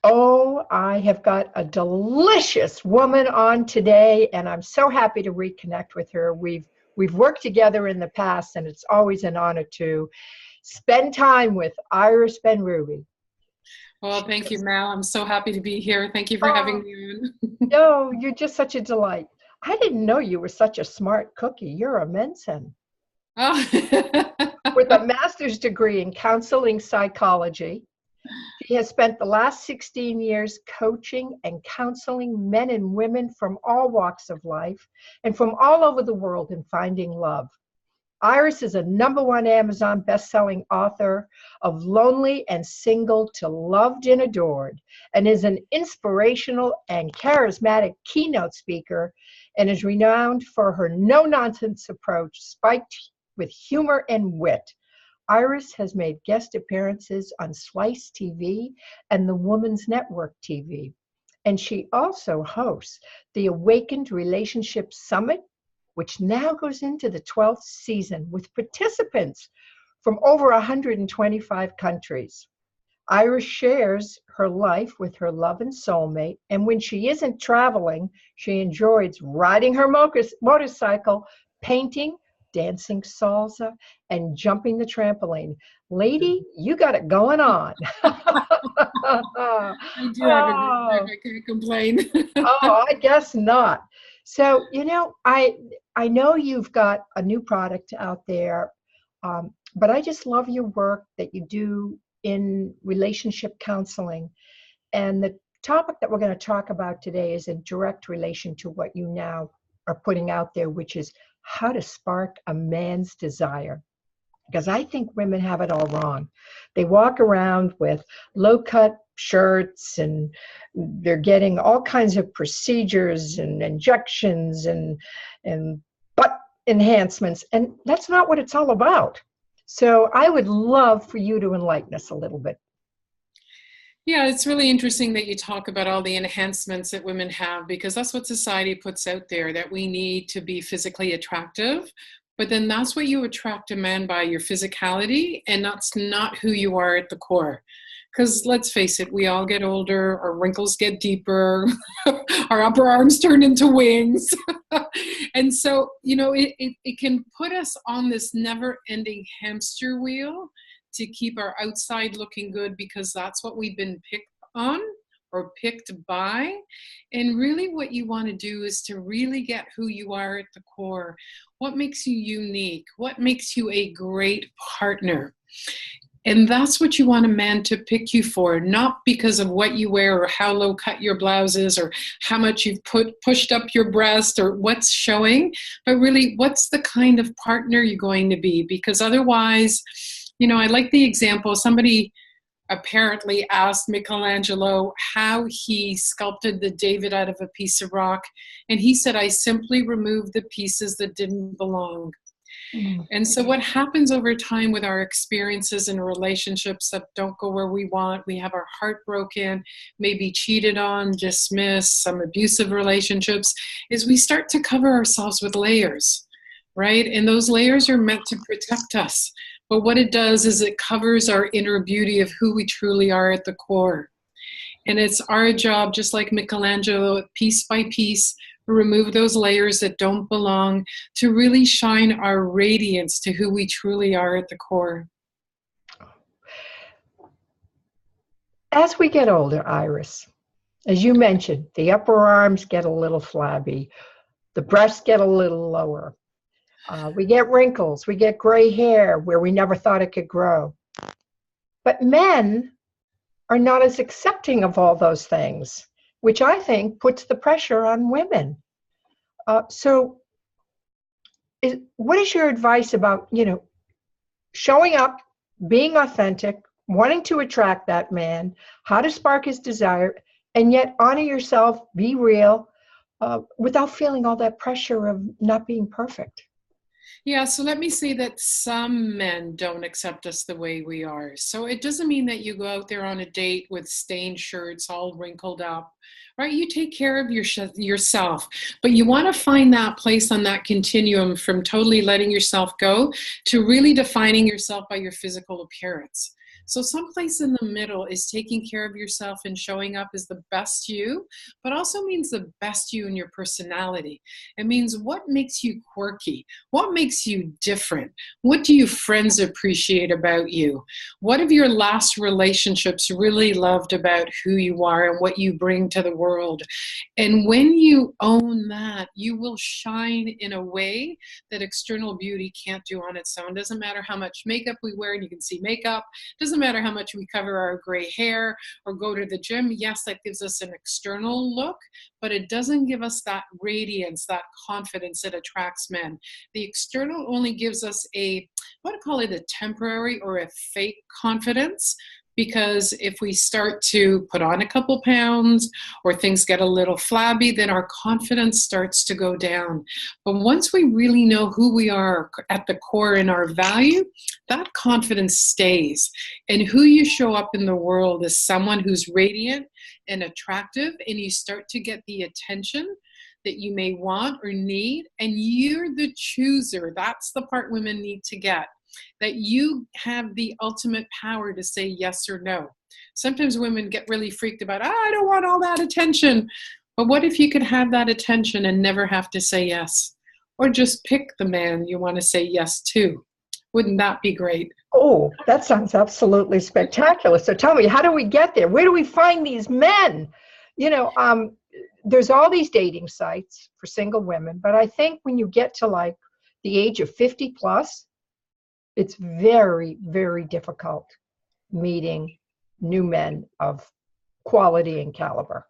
Oh, I have got a delicious woman on today, and I'm so happy to reconnect with her. We've worked together in the past, and it's always an honor to spend time with Iris Benrubi. Well, thank you, Mal. I'm so happy to be here. Thank you for Oh, having me on. no, you're just such a delight. I didn't know you were such a smart cookie. You're a Mensan with a Oh. master's degree in counseling psychology. She has spent the last 16 years coaching and counseling men and women from all walks of life and from all over the world in finding love. Iris is a #1 Amazon best-selling author of Lonely and Single to Loved and Adored, and is an inspirational and charismatic keynote speaker, and is renowned for her no-nonsense approach spiked with humor and wit. Iris has made guest appearances on Slice TV and the Woman's Network TV. And she also hosts the Awakened Relationship Summit, which now goes into the 12th season with participants from over 125 countries. Iris shares her life with her love and soulmate, and when she isn't traveling, she enjoys riding her motorcycle, painting, dancing salsa, and jumping the trampoline. Lady, you got it going on. I do have a good life. Oh, I can't complain. oh, I guess not. So, I know you've got a new product out there, but I just love your work that you do in relationship counseling. And the topic that we're going to talk about today is in direct relation to what you now are putting out there, which is how to spark a man's desire. Because I think women have it all wrong. They walk around with low-cut shirts, and they're getting all kinds of procedures and injections and butt enhancements, and that's not what it's all about. So I would love for you to enlighten us a little bit. Yeah, it's really interesting that you talk about all the enhancements that women have because that's what society puts out there, that we need to be physically attractive. But then that's what you attract a man by, your physicality, and that's not who you are at the core. Because let's face it, we all get older, our wrinkles get deeper, our upper arms turn into wings. And so, it can put us on this never ending hamster wheel to keep our outside looking good because that's what we've been picked on or picked by. And really what you want to do is to really get who you are at the core. What makes you unique? What makes you a great partner? And that's what you want a man to pick you for, not because of what you wear or how low cut your blouse is or how much you've pushed up your breast or what's showing, but really what's the kind of partner you're going to be. Because otherwise, I like the example, somebody apparently asked Michelangelo how he sculpted the David out of a piece of rock. And he said, I simply removed the pieces that didn't belong. Mm. And so what happens over time with our experiences in relationships that don't go where we want, we have our heart broken, maybe cheated on, dismissed, some abusive relationships, is we start to cover ourselves with layers, right? And those layers are meant to protect us. But what it does is it covers our inner beauty of who we truly are at the core. And it's our job, just like Michelangelo, piece by piece, remove those layers that don't belong to really shine our radiance to who we truly are at the core. As we get older, Iris, as you mentioned, the upper arms get a little flabby, the breasts get a little lower. We get wrinkles, we get gray hair where we never thought it could grow. But men are not as accepting of all those things, which I think puts the pressure on women. What is your advice about, showing up, being authentic, wanting to attract that man, how to spark his desire, and yet honor yourself, be real, without feeling all that pressure of not being perfect? Yeah, so let me say that some men don't accept us the way we are. So it doesn't mean that you go out there on a date with stained shirts all wrinkled up, right? You take care of yourself, but you want to find that place on that continuum from totally letting yourself go to really defining yourself by your physical appearance. So someplace in the middle is taking care of yourself and showing up as the best you, but also means the best you in your personality. It means what makes you quirky? What makes you different? What do your friends appreciate about you? What have your last relationships really loved about who you are and what you bring to the world? And when you own that, you will shine in a way that external beauty can't do on its own. Doesn't matter how much makeup we wear, and you can see makeup. Doesn't matter how much we cover our gray hair or go to the gym. Yes, that gives us an external look, but it doesn't give us that radiance, that confidence that attracts men. The external only gives us I want to call it a temporary or a fake confidence. Because if we start to put on a couple pounds or things get a little flabby, then our confidence starts to go down. But once we really know who we are at the core in our value, that confidence stays. And who you show up in the world is someone who's radiant and attractive, and you start to get the attention that you may want or need, and you're the chooser. That's the part women need to get. That you have the ultimate power to say yes or no. Sometimes women get really freaked about, I don't want all that attention. But what if you could have that attention and never have to say yes? Or just pick the man you want to say yes to. Wouldn't that be great? Oh, that sounds absolutely spectacular. So tell me, how do we get there? Where do we find these men? There's all these dating sites for single women, but I think when you get to like the age of 50 plus, it's very, very difficult meeting new men of quality and caliber.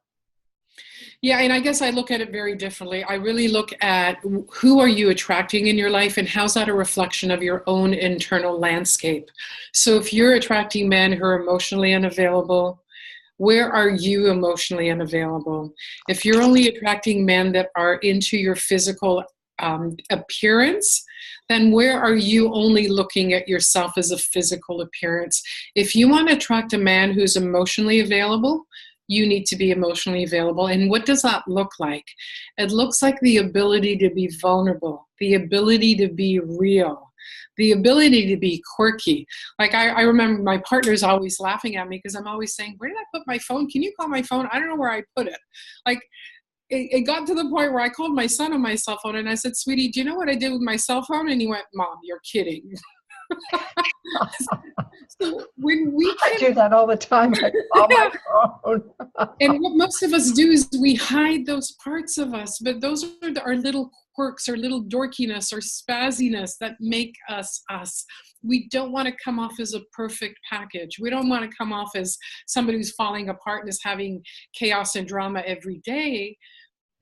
Yeah, and I guess I look at it very differently. I really look at who are you attracting in your life and how's that a reflection of your own internal landscape. So if you're attracting men who are emotionally unavailable, where are you emotionally unavailable? If you're only attracting men that are into your physical appearance, then where are you only looking at yourself as a physical appearance? If you want to attract a man who's emotionally available, you need to be emotionally available. And what does that look like? It looks like the ability to be vulnerable, the ability to be real, the ability to be quirky. Like I remember my partner's always laughing at me because I'm always saying, where did I put my phone? Can you call my phone? I don't know where I put it. Like, it got to the point where I called my son on my cell phone and I said, sweetie, do you know what I did with my cell phone? And he went, Mom, you're kidding. So when I do that all the time. I call my phone. And what most of us do is we hide those parts of us, but those are our little quirks or little dorkiness or spazziness that make us us. We don't want to come off as a perfect package. We don't want to come off as somebody who's falling apart and is having chaos and drama every day.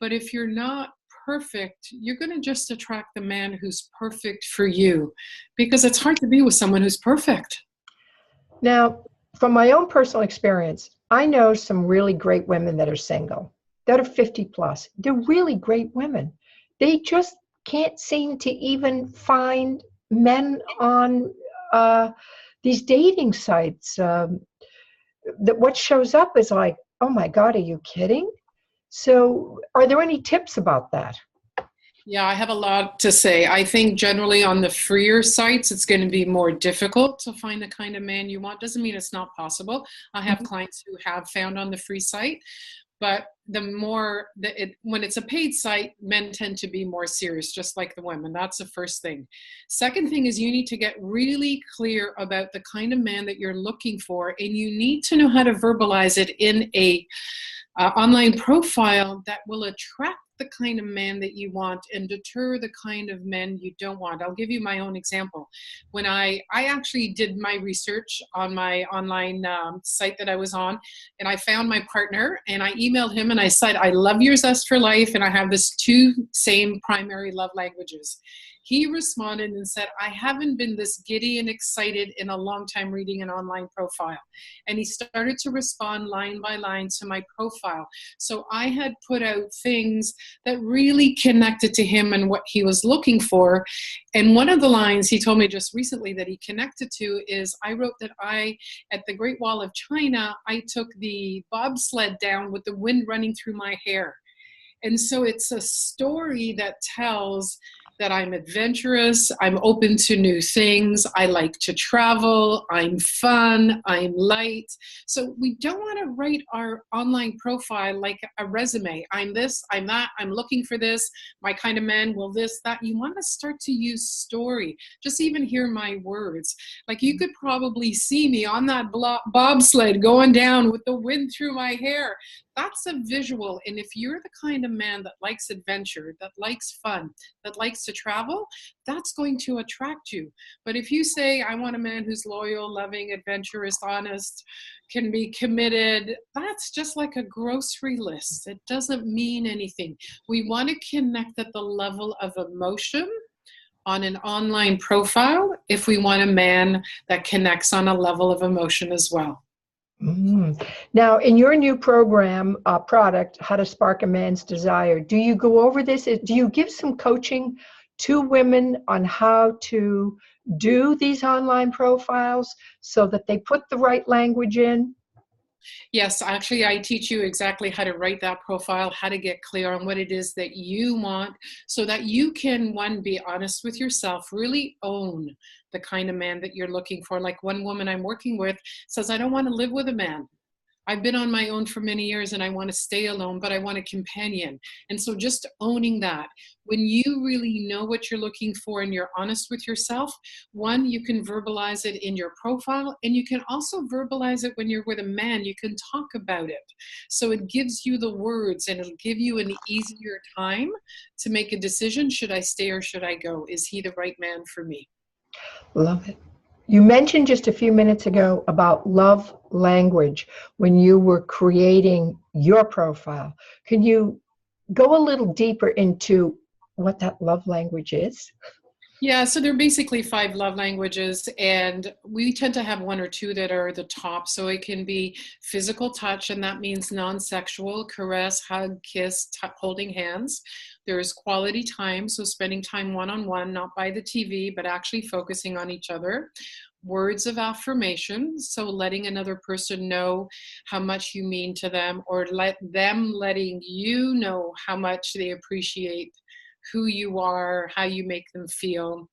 But if you're not perfect, you're going to just attract the man who's perfect for you, because it's hard to be with someone who's perfect. Now, from my own personal experience, I know some really great women that are single, that are 50 plus. They're really great women. They just can't seem to even find men on these dating sites. That what shows up is like, oh my God, are you kidding? So are there any tips about that? Yeah, I have a lot to say. I think generally on the freer sites, it's going to be more difficult to find the kind of man you want. Doesn't mean it's not possible. I have clients who have found on the free site, but when it's a paid site, men tend to be more serious, just like the women. That's the first thing. Second thing is you need to get really clear about the kind of man that you're looking for, and you need to know how to verbalize it in a online profile that will attract the kind of man that you want and deter the kind of men you don't want. I'll give you my own example. When I actually did my research on my online site that I was on, and I found my partner, and I emailed him and I said, I love your zest for life, and I have this 2 same primary love languages. He responded and said, I haven't been this giddy and excited in a long time reading an online profile. And he started to respond line by line to my profile. So I had put out things that really connected to him and what he was looking for. And one of the lines he told me just recently that he connected to is, I wrote that at the Great Wall of China, I took the bobsled down with the wind running through my hair. And so it's a story that tells that I'm adventurous, I'm open to new things, I like to travel, I'm fun, I'm light. So we don't want to write our online profile like a resume. I'm this, I'm that, I'm looking for this, my kind of man will this, that. You want to start to use story. Just even hear my words. Like you could probably see me on that bobsled going down with the wind through my hair. That's a visual. And if you're the kind of man that likes adventure, that likes fun, that likes to travel, that's going to attract you. But if you say, I want a man who's loyal, loving, adventurous, honest, can be committed, that's just like a grocery list. It doesn't mean anything. We want to connect at the level of emotion on an online profile if we want a man that connects on a level of emotion as well. Now, in your new program, product, How to Spark a Man's Desire, do you go over this? Do you give some coaching to women on how to do these online profiles so that they put the right language in? Yes, actually, I teach you exactly how to write that profile, how to get clear on what it is that you want so that you can, one, be honest with yourself, really own the kind of man that you're looking for. Like one woman I'm working with says, I don't want to live with a man. I've been on my own for many years and I want to stay alone, but I want a companion. And so just owning that, when you really know what you're looking for and you're honest with yourself, one, you can verbalize it in your profile, and you can also verbalize it when you're with a man. You can talk about it. So it gives you the words, and it'll give you an easier time to make a decision. Should I stay or should I go? Is he the right man for me? Love it. You mentioned just a few minutes ago about love language when you were creating your profile. Can you go a little deeper into what that love language is? Yeah, so there are basically 5 love languages, and we tend to have 1 or 2 that are the top. So it can be physical touch, and that means non-sexual, caress, hug, kiss, holding hands. There's quality time, so spending time one-on-one, not by the TV, but actually focusing on each other. Words of affirmation, so letting another person know how much you mean to them, or let them letting you know how much they appreciate who you are, how you make them feel.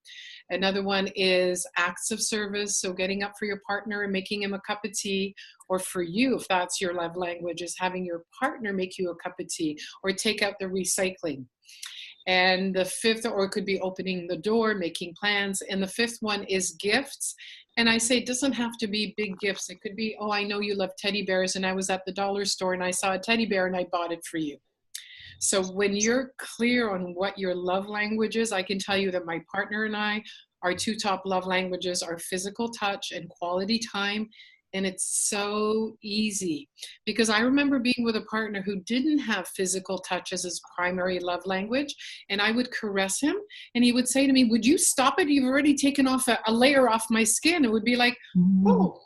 Another one is acts of service, so getting up for your partner and making him a cup of tea, or for you, if that's your love language, is having your partner make you a cup of tea or take out the recycling. And the 5th, or it could be opening the door, making plans. And the 5th one is gifts. And I say it doesn't have to be big gifts. It could be, oh, I know you love teddy bears, and I was at the dollar store and I saw a teddy bear and I bought it for you. So when you're clear on what your love language is, I can tell you that my partner and I, our 2 top love languages are physical touch and quality time. And it's so easy because I remember being with a partner who didn't have physical touch as his primary love language. And I would caress him and he would say to me, would you stop it? You've already taken off a layer off my skin. It would be like, oh.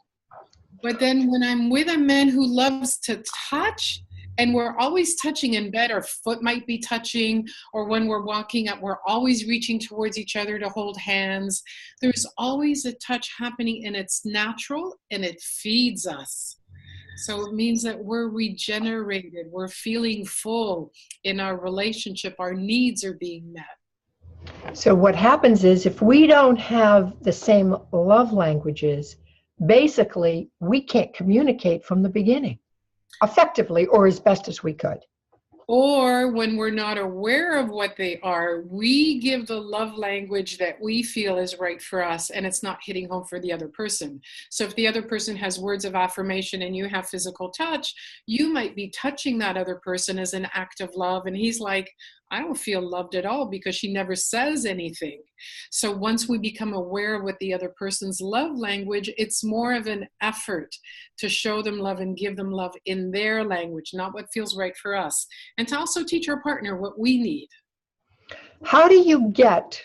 But then when I'm with a man who loves to touch, and we're always touching in bed, our foot might be touching, or when we're walking up, we're always reaching towards each other to hold hands. There's always a touch happening, and it's natural, and it feeds us. So it means that we're regenerated, we're feeling full in our relationship, our needs are being met. So what happens is if we don't have the same love languages, basically we can't communicate from the beginning effectively or as best as we could. Or when we're not aware of what they are, we give the love language that we feel is right for us, and it's not hitting home for the other person. So if the other person has words of affirmation and you have physical touch, you might be touching that other person as an act of love, and he's like, I don't feel loved at all because she never says anything. So once we become aware of what the other person's love language, it's more of an effort to show them love and give them love in their language, not what feels right for us. And to also teach our partner what we need. How do you get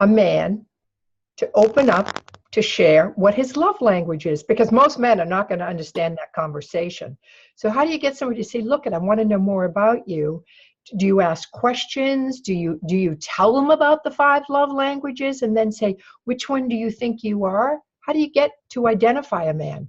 a man to open up, to share what his love language is? Because most men are not going to understand that conversation. So how do you get somebody to say, look, I want to know more about you? Do you ask questions? Do you tell them about the 5 love languages and then say, which one do you think you are? How do you get to identify a man?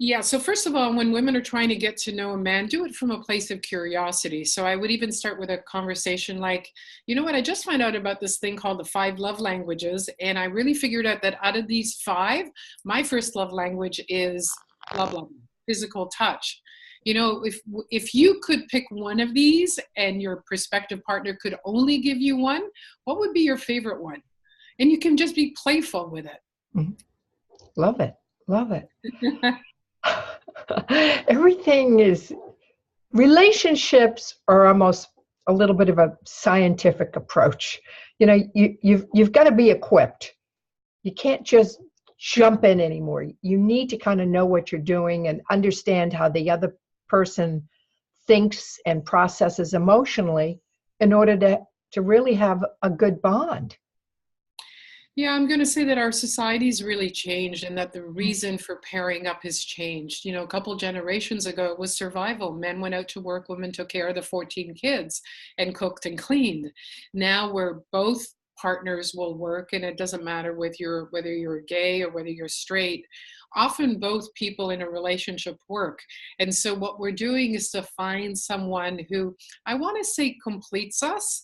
Yeah, so first of all, when women are trying to get to know a man, do it from a place of curiosity. So I would even start with a conversation like, you know what, I just found out about this thing called the 5 love languages. And I really figured out that out of these 5, my first love language is love, love, physical touch. You know, if you could pick one of these and your prospective partner could only give you one, what would be your favorite one? And you can just be playful with it. Mhm. Love it. Love it. Everything is, relationships are almost a little bit of a scientific approach. You know, you've got to be equipped. You can't just jump in anymore. You need to kind of know what you're doing and understand how the other person thinks and processes emotionally in order to really have a good bond. Yeah, I'm going to say that our society's really changed and that the reason for pairing up has changed. You know, a couple generations ago, it was survival. Men went out to work, women took care of the 14 kids and cooked and cleaned. Now where both partners will work, and it doesn't matter whether you're gay or whether you're straight, often both people in a relationship work. And so what we're doing is to find someone who, I want to say, completes us,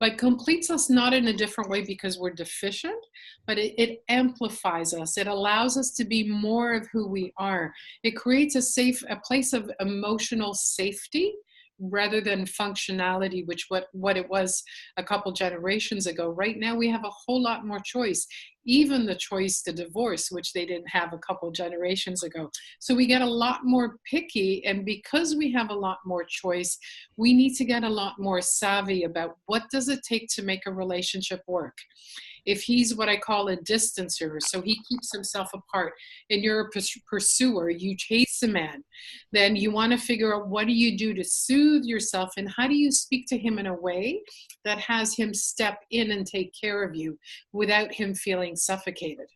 but completes us not in a different way because we're deficient, but it amplifies us. It allows us to be more of who we are. It creates a place of emotional safety rather than functionality, which what it was a couple generations ago. Right now we have a whole lot more choice, even the choice to divorce, which they didn't have a couple generations ago. So we get a lot more picky, and because we have a lot more choice, we need to get a lot more savvy about what does it take to make a relationship work. If he's what I call a distancer, so he keeps himself apart, and you're a pursuer, you chase a man, then you want to figure out what do you do to soothe yourself and how do you speak to him in a way that has him step in and take care of you without him feeling suffocated.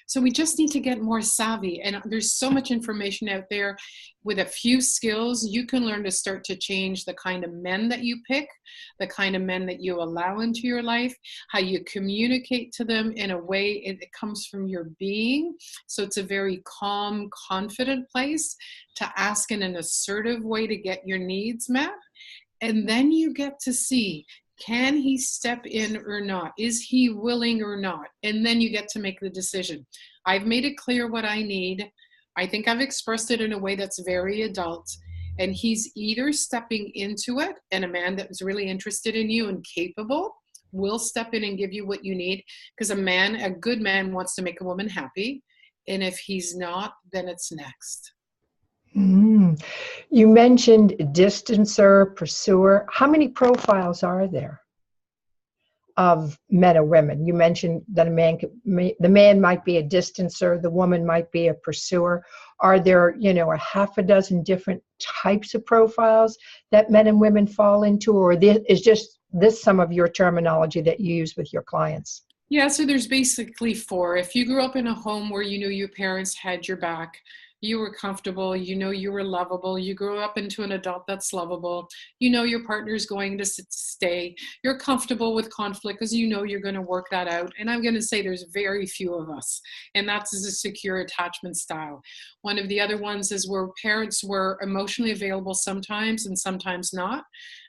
So we just need to get more savvy, and there's so much information out there. With a few skills, you can learn to start to change the kind of men that you pick, the kind of men that you allow into your life, how you communicate to them in a way it comes from your being. So it's a very calm, confident place to ask in an assertive way to get your needs met. And then you get to see, can he step in or not? Is he willing or not? And then you get to make the decision. I've made it clear what I need. I think I've expressed it in a way that's very adult. And he's either stepping into it, and a man that was really interested in you and capable will step in and give you what you need. Because a good man wants to make a woman happy. And if he's not, then it's next. Mm. You mentioned distancer, pursuer. How many profiles are there of men or women? You mentioned that the man might be a distancer, the woman might be a pursuer. Are there, a half a dozen different types of profiles that men and women fall into, or is just this some of your terminology that you use with your clients? Yeah, so there's basically 4. If you grew up in a home where you knew your parents had your back, you were comfortable, you were lovable, you grew up into an adult that's lovable, your partner's going to stay, you're comfortable with conflict because you're going to work that out. And I'm going to say there's very few of us, and that's a secure attachment style. One of the other ones is where parents were emotionally available sometimes and sometimes not.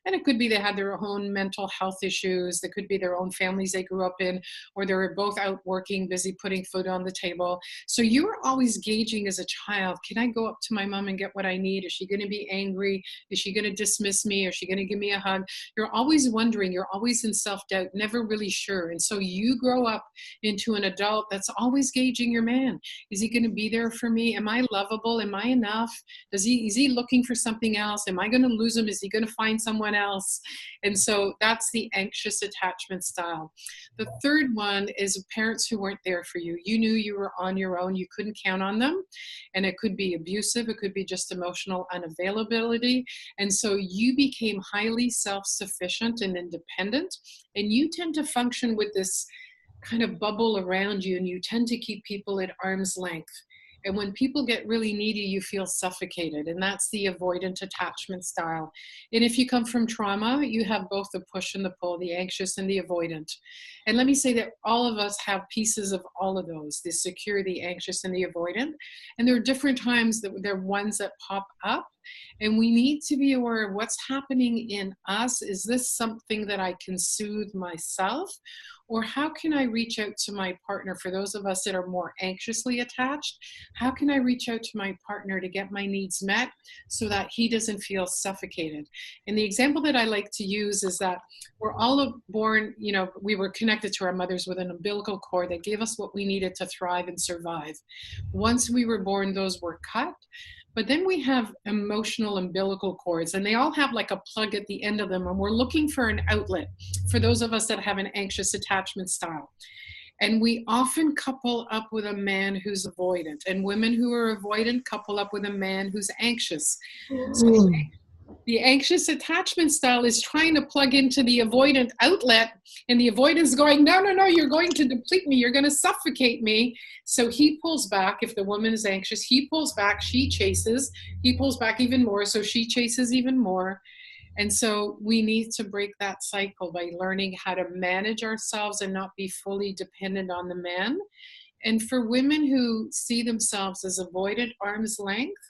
And it could be they had their own mental health issues. They could be their own families they grew up in, or they were both out working, busy putting food on the table. So you were always gauging as a child, can I go up to my mom and get what I need? Is she going to be angry? Is she going to dismiss me? Is she going to give me a hug? You're always wondering. You're always in self-doubt, never really sure. And so you grow up into an adult that's always gauging your man. Is he going to be there for me? Am I lovable? Am I enough? Is he looking for something else? Am I going to lose him? Is he going to find someone else? And so that's the anxious attachment style. The third one is parents who weren't there for you. You knew you were on your own. You couldn't count on them. And it could be abusive. It could be just emotional unavailability. And so you became highly self-sufficient and independent. And you tend to function with this kind of bubble around you, and you tend to keep people at arm's length. And when people get really needy, you feel suffocated. And that's the avoidant attachment style. And if you come from trauma, you have both the push and the pull, the anxious and the avoidant. And let me say that all of us have pieces of all of those, the secure, the anxious, and the avoidant. And there are different times that there are ones that pop up. And we need to be aware of what's happening in us. Is this something that I can soothe myself? Or how can I reach out to my partner? For those of us that are more anxiously attached, how can I reach out to my partner to get my needs met so that he doesn't feel suffocated? And the example that I like to use is that we're all born, we were connected to our mothers with an umbilical cord that gave us what we needed to thrive and survive. Once we were born, those were cut. But then we have emotional umbilical cords, and they all have like a plug at the end of them, and we're looking for an outlet for those of us that have an anxious attachment style. And we often couple up with a man who's avoidant, and women who are avoidant couple up with a man who's anxious. So the anxious attachment style is trying to plug into the avoidant outlet, and the avoidant is going, no, you're going to deplete me. You're going to suffocate me. So he pulls back. If the woman is anxious, he pulls back, she chases. He pulls back even more, so she chases even more. And so we need to break that cycle by learning how to manage ourselves and not be fully dependent on the man. And for women who see themselves as avoidant, arm's length,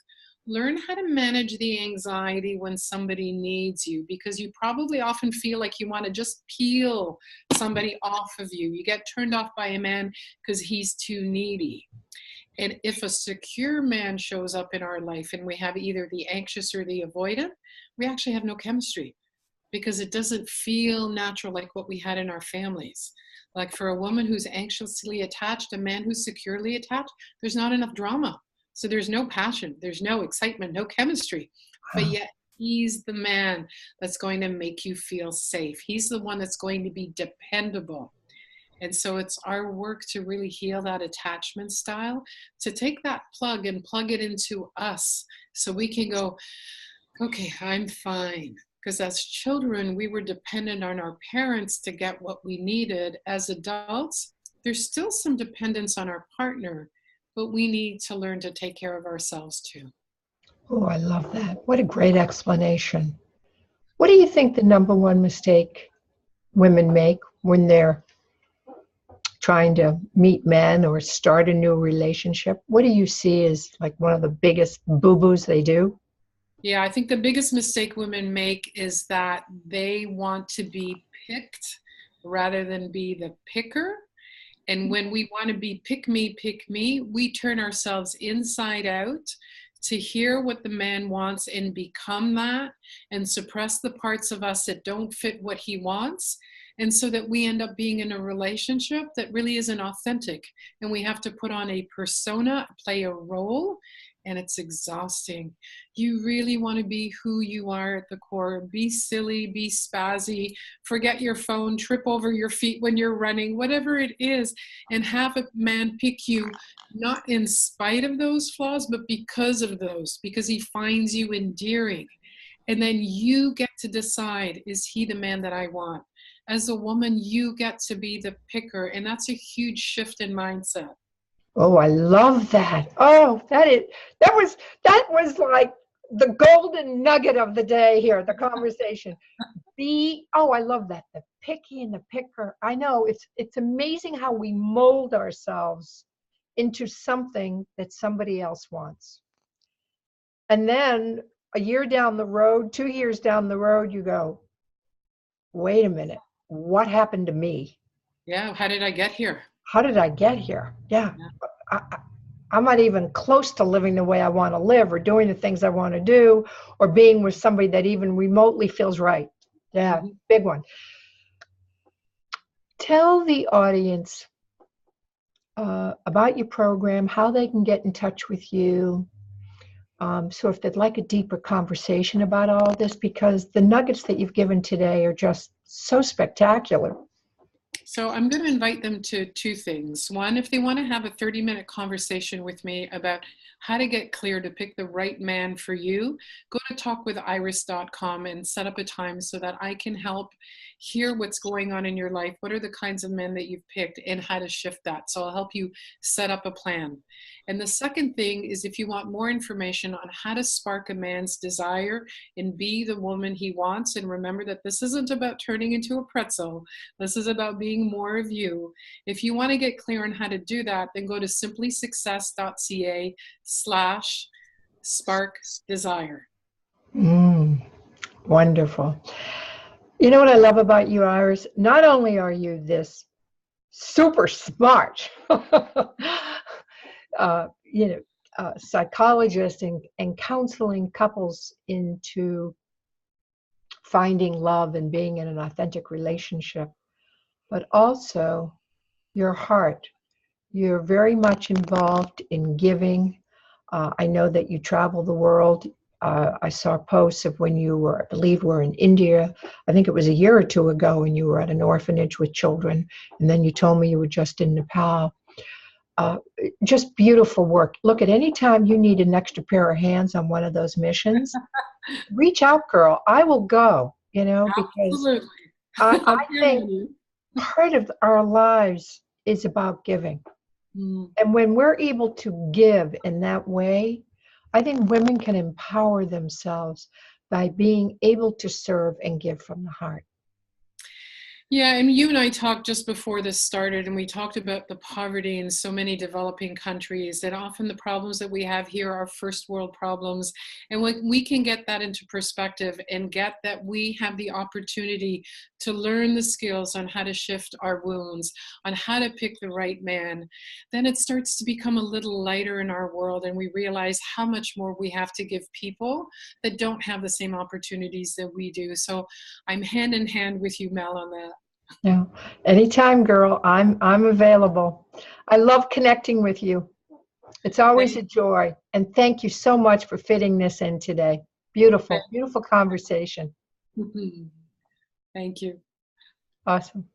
learn how to manage the anxiety when somebody needs you, because you probably often feel like you want to just peel somebody off of you. You get turned off by a man because he's too needy. And if a secure man shows up in our life and we have either the anxious or the avoidant, we actually have no chemistry because it doesn't feel natural like what we had in our families. Like for a woman who's anxiously attached, a man who's securely attached, there's not enough drama. So there's no passion, there's no excitement, no chemistry, but yet he's the man that's going to make you feel safe. He's the one that's going to be dependable. And so it's our work to really heal that attachment style, to take that plug and plug it into us so we can go, okay, I'm fine. Because as children, we were dependent on our parents to get what we needed. As adults, there's still some dependence on our partner, but we need to learn to take care of ourselves too. Oh, I love that. What a great explanation. What do you think the number one mistake women make when they're trying to meet men or start a new relationship? What do you see as like one of the biggest boo-boos they do? Yeah, I think the biggest mistake women make is that they want to be picked rather than be the picker. And when we want to be pick me, we turn ourselves inside out to hear what the man wants and become that and suppress the parts of us that don't fit what he wants. And so that we end up being in a relationship that really isn't authentic. And we have to put on a persona, play a role, and it's exhausting. You really want to be who you are at the core. Be silly, be spazzy, forget your phone, trip over your feet when you're running, whatever it is, and have a man pick you, not in spite of those flaws, but because of those, because he finds you endearing. And then you get to decide, is he the man that I want? As a woman, you get to be the picker, and that's a huge shift in mindset. Oh, I love that. Oh, that was like the golden nugget of the day here, the conversation. I love that. The picky and the picker. I know it's amazing how we mold ourselves into something that somebody else wants. And then a year down the road, 2 years down the road, you go, wait a minute, what happened to me? Yeah, how did I get here? How did I get here? Yeah. I'm not even close to living the way I want to live or doing the things I want to do or being with somebody that even remotely feels right. Yeah, big one. Tell the audience about your program, how they can get in touch with you. So if they'd like a deeper conversation about all of this, because the nuggets that you've given today are just so spectacular. So I'm going to invite them to two things. One, if they want to have a 30-minute conversation with me about how to get clear to pick the right man for you, go to talkwithiris.com and set up a time so that I can help hear what's going on in your life. What are the kinds of men that you've picked and how to shift that? So I'll help you set up a plan. And the second thing is, if you want more information on how to spark a man's desire and be the woman he wants, and remember that this isn't about turning into a pretzel, this is about being more of you. If you want to get clear on how to do that, then go to simplysuccess.ca/spark-desire. Wonderful. You know what I love about you, Iris? Not only are you this super smart, psychologist and counseling couples into finding love and being in an authentic relationship, but also your heart. You're very much involved in giving. I know that you travel the world. I saw posts of when you were, I believe, were in India. I think it was a year or two ago, when you were at an orphanage with children. And then you told me you were just in Nepal. Just beautiful work. Look, at any time you need an extra pair of hands on one of those missions, reach out, girl. I will go, because I think part of our lives is about giving. And when we're able to give in that way, I think women can empower themselves by being able to serve and give from the heart. Yeah, and you and I talked just before this started, and we talked about the poverty in so many developing countries, and often the problems that we have here are first world problems. And when we can get that into perspective and get that we have the opportunity to learn the skills on how to shift our wounds, on how to pick the right man, then it starts to become a little lighter in our world, and we realize how much more we have to give people that don't have the same opportunities that we do. So I'm hand in hand with you, Mel, on that. Yeah, anytime, girl. I'm available. I love connecting with you. It's always a joy. And thank you so much for fitting this in today. Beautiful, beautiful conversation. Thank you. Awesome.